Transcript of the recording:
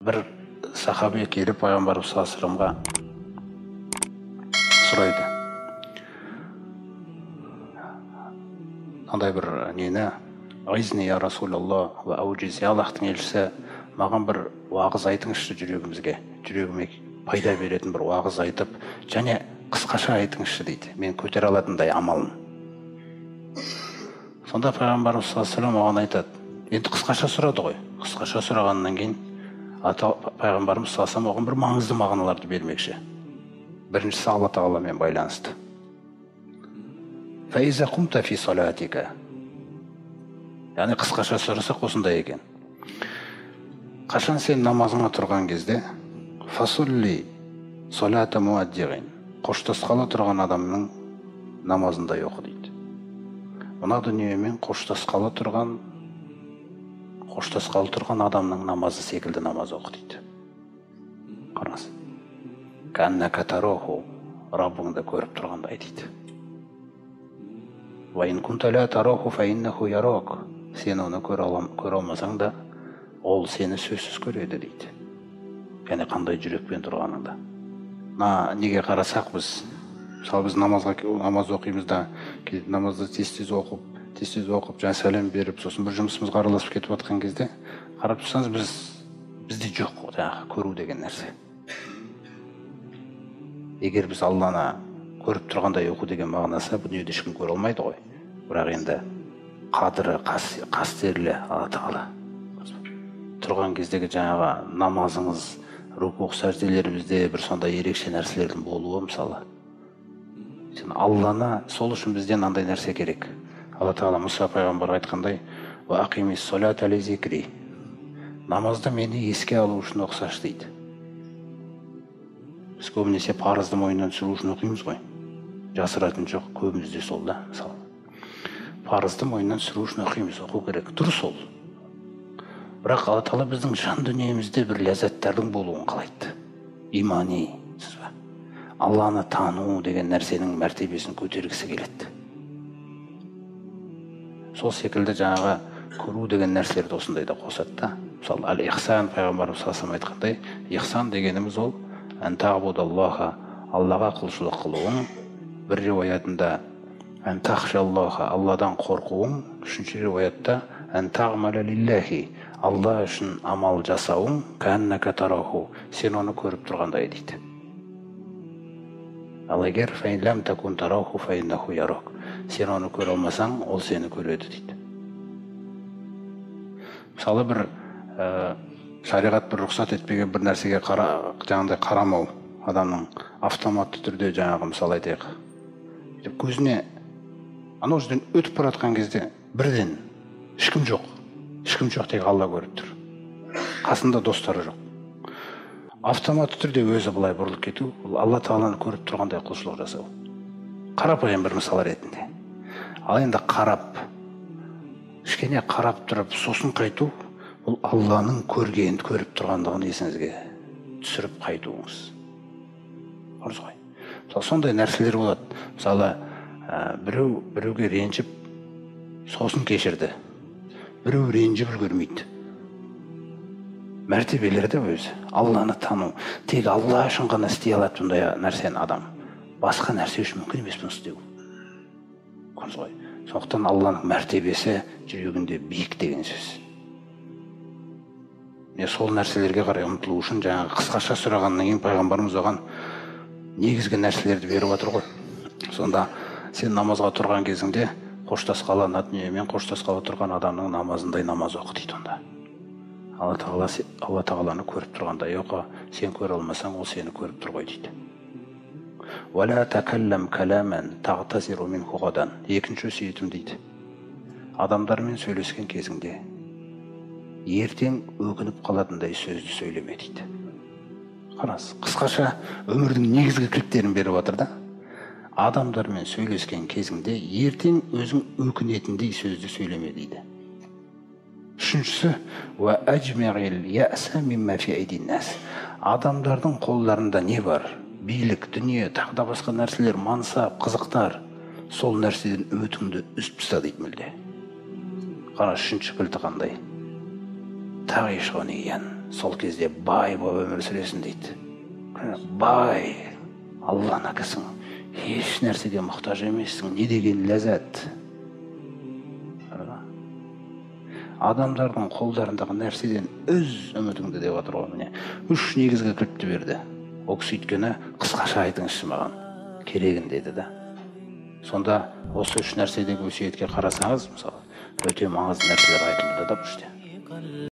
Bir sahabe kelip Пайғамбарымыз саллаллаху алейхи сұрайды. Андай бір нені, «Ғизни я Расулаллах ва аужиз, Аллахтың елшісі, маған бір уағыз айтыңызшы жүрегімізге, жүрегіме пайда беретін бір уағыз айтып, және қысқаша айтыңызшы» дейді. Мен көтере алатындай амалын. Сонда Пайғамбарымыз саллаллаху алейхи оған айтады. Енді қысқаша сұрады ғой. Қысқаша сұрағаннан кейін Пайғамбарымыз саллаллаху алейхи оған бір маңызды мағыналарды бермекші. Біріншісі Алла Тағаламен байланысты. Фаиза кумта фи салатика. Яғни қысқаша сұрасақ осындай екен. Қашан сен намазыңа тұрған кезде, фасулли салата муаддиғин. Қоштасқалы тұрған адамның намазындай оқы дейді. Мына дүниемен қоштасқалы тұрған адамның намазы секілді намаз оқы дейді. Қараңыз. Каннака тараху, Раббыңды көріп тұрғандай дейді. Ва ин кунта ла тараху фа иннаху ярак. Сен оны көре алмасаң да, ол сені сөзсіз көреді дейді. Яғни қандай жүрекпен тұрғаныңда. Неге қарасақ біз, мысалы біз намаз оқимыз да, намазды тез оқып, жаңа сәлем беріп, сосын бір жұмысымызға араласып кетіп жатқан кезде, қарап тұрсаңыз бізде жоқ жаңағы көру деген нәрсе. Егер біз Алланы көріп тұрғандай оқу деген мағынасы, бұл дүниеде ешкім көре алмайды ғой. Бірақ енді қадірі, қастерлі Алла Тағала. Тұрған кездегі жаңағы намазыңыз, рукух сәжделерімізде бір сондай ерекше нәрселердің болуы, мысалы. Алланы, сол үшін бізден андай нәрсе керек. Алла Тағала Мұса пайғамбарға айтқандай, «Ва ақимис солата ли зикри». Намазды мені еске алу үшін оқысашы дейді. Біз көбінесе парызды мойнынан түсіру үшін оқимыз ғой. Жасыратын жоқ, көбімізде сол да, мысалы. Парызды мойнынан түсіру үшін оқимыз, оқу керек. Дұрыс ол. Бірақ Алла Тағала біздің жан дүниемізде бір ләззаттардың болуын қалайды. Имани, сіз ба? Алланы тану деген нәрсенің мәртебесін көтергісі келеді. Сол секілді жаңағы көру деген нәрселерді осындайда қосады да. Мысалы, әл-ихсан пайғамбарымыз саллаллаху алейхи айтқандай, ихсан дегеніміз ол ән таъбудаллаха, Аллаға құлшылық қылуың, бір риуаятында ән тахшаллаха, Алладан қорқуың, үшінші риуаятта ән таъмала лиллахи, Алла үшін амал жасауың, кәннака тараху, сен оны көріп тұрғандай дейді. Ал егер фәин ләм такун тараху фәиннаху ярак, сен оны көре алмасаң, ол сені көреді дейді. Мысалы бір шариғат бір рұқсат етпеген бір нәрсеге жаңағыдай қарамау, адамның автоматты түрде жаңағы мысалы айтайық. Көзіне анау жерден өтіп баратқан кезде бірден ешкім жоқ тек Алла көріп тұр. Қасында достары жоқ. Автоматты түрде өзі былай бұрылып кету, Алла Тағаланы көріп тұрғандай құлшылық жасау. Қарапайым бір мысал ретінде. Ал енді кішкене қарап тұрып, сосын қайту, бұл Алланың көріп тұрғандығын есіңізге түсіріп қайтуыңыз. Орыс қой. Сондай нәрселер болады. Мысалы, біреуге ренжіп, сосын кешірді. Біреу ренжіп үлгермейді. Мәртебелерді өзі. Алланы тану. Тек Алла үшін ғана істей алады бұндай нәрсені адам. Басқа нәрсе үшін мүмкін емес бұны істеу. Көрдіңіз ғой. Сондықтан Алланың мәртебесі жүрегінде биік деген сөз. Сол нәрселерге қарай ұмтылу үшін жаңағы қысқаша сұрағаннан кейін пайғамбарымыз оған негізгі нәрселерді беріп отыр ғой. Сонда сен намазға тұрған кезіңде қоштасқалы дүниемен қоштасқалы тұрған адамның намазындай намаз оқы дейді онда. Алла Тағаланы көріп тұрғандай оқы, сен көре алмасаң, ол сені көріп тұр ғой дейді. وَلَا تَكَلَّمْ كَلَامًا تَغْتَزِرُ مِنْهُ غَدًا. Екінші өсиетім дейді. Адамдармен сөйлескен кезіңде ертең өкініп қалатындай сөзді сөйлеме дейді. Қараңыз, қысқаша өмірдің негізгі кілттерін беріп отыр да. Адамдармен сөйлескен кезіңде ертең өзің өкінетіндей сөзді сөйлеме дейді. Үшіншісі, وَأَجْمِعِ الْيَأْسَ مِمَّا فِي أَيْدِي النَّاسِ. Адамдардың қолдарында не бар? Билік, дүние, тағы да басқа нәрселер, мансап, қызықтар. Сол нәрседен үмітіңді үзіп таста дейді мүлде. Қара, үшінші кілті қандай? Тағишғаниян. сол кезде бай болып өмір сүресің дейді. Бай, Алланың акысың, еш нәрсеге мұқтаж емессің. Не деген ләззат. Адамдардың қолдарындағы нәрседен өз үмітіңді деп отыр ғой. Міне 3 негізгі кілтті берді. Ол кісі өйткені қысқаша айтыңызшы маған керегін деді да. Сонда осы 3 нәрседегі өсиетке қарасаңыз, мысалы, өте маңызды нәрселер айтылды да бұл жерде.